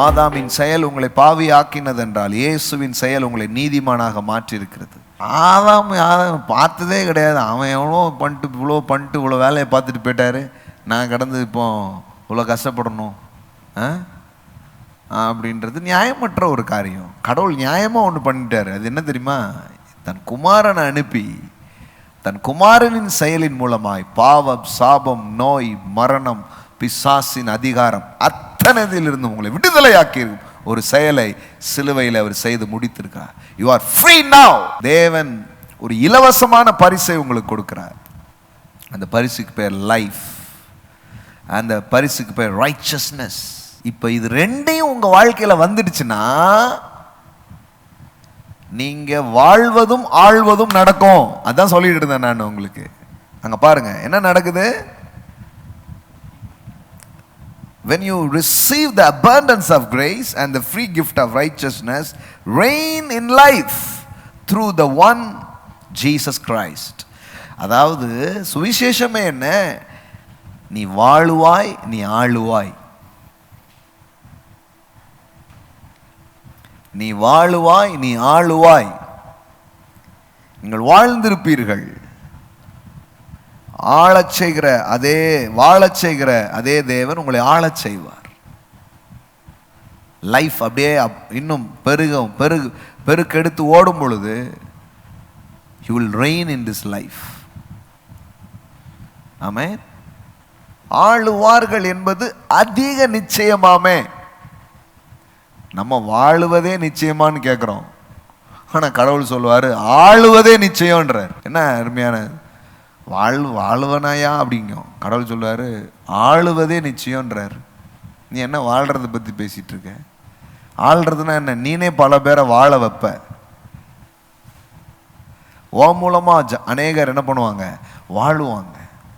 ஆதாமின் செயல் உங்களை பாவி ஆக்கினது என்றால் இயேசுவின் செயல் உங்களை நீதிமானாக மாற்றி இருக்கிறது. ஆதாம் பார்த்ததே கிடையாது. அவன் எவ்வளோ பண்ணிட்டு இவ்வளோ வேலையை பார்த்துட்டு போயிட்டாரு. நான் கடந்து இப்போ இவ்வளோ கஷ்டப்படணும் அப்படின்றது நியாயமற்ற ஒரு காரியம். கடவுள் நியாயமாக ஒன்று பண்ணிட்டாரு. அது என்ன தெரியுமா? தன் குமாரனை அனுப்பி தன் குமாரனின் செயலின் மூலமாய் பாவம், சாபம், நோய், மரணம், பிசாசின் அதிகாரம் அத்தனையிலிருந்து உங்களை விடுதலையாக்கி ஒரு செயலை சிலுவையில் அவர் செய்து முடித்திருக்கிறார். You are free now. தேவன் ஒரு இலவசமான பரிசை உங்களுக்கு கொடுக்கிறார். அந்த பரிசுக்கு பேர் லைஃப், அந்த பரிசுக்கு பேர் ரைச்சஸ்னஸ். இப்போ இது ரெண்டையும் உங்க வாழ்க்கையில் வந்துடுச்சுன்னா நீங்க வாழ்வதும் ஆழ்வதும் நடக்கும். அதான் சொல்லிட்டு இருந்தேன் நான் உங்களுக்கு. அங்க பாருங்க என்ன நடக்குது. When you receive the abundance of grace and the free gift of righteousness, reign in life through the one Jesus Christ. அதாவது சுவிசேஷமே என்ன? நீ வாழுவாய், நீ ஆளுவாய். நீ வாழுவாய், நீ ஆளுவாய். நீங்கள் வாழ்ந்திருப்பீர்கள். வாழச் செய்கிற அதே தேவன் உங்களை ஆளச் செய்வார். லைஃப் அப்படியே இன்னும் பெருக்கெடுத்து ஓடும் பொழுது you will reign in this life. ஆமென். ஆளுவார்கள் என்பது அதிக நிச்சயமாமே. நம்ம வாழுவதே நிச்சயமான்னு கேட்குறோம். ஆனால் கடவுள் சொல்லுவார் ஆளுவதே நிச்சயம்ன்றார். என்ன அருமையான வாழுவனாயா அப்படிங்கும். கடவுள் சொல்லுவார் ஆளுவதே நிச்சயம்ன்றார். நீ என்ன வாழ்கிறத பற்றி பேசிகிட்டு இருக்க? ஆள்றதுன்னா என்ன? நீனே பல பேரை வாழ வைப்ப. ஓ மூலமாக அநேகர் என்ன பண்ணுவாங்க? வாழுவாங்க.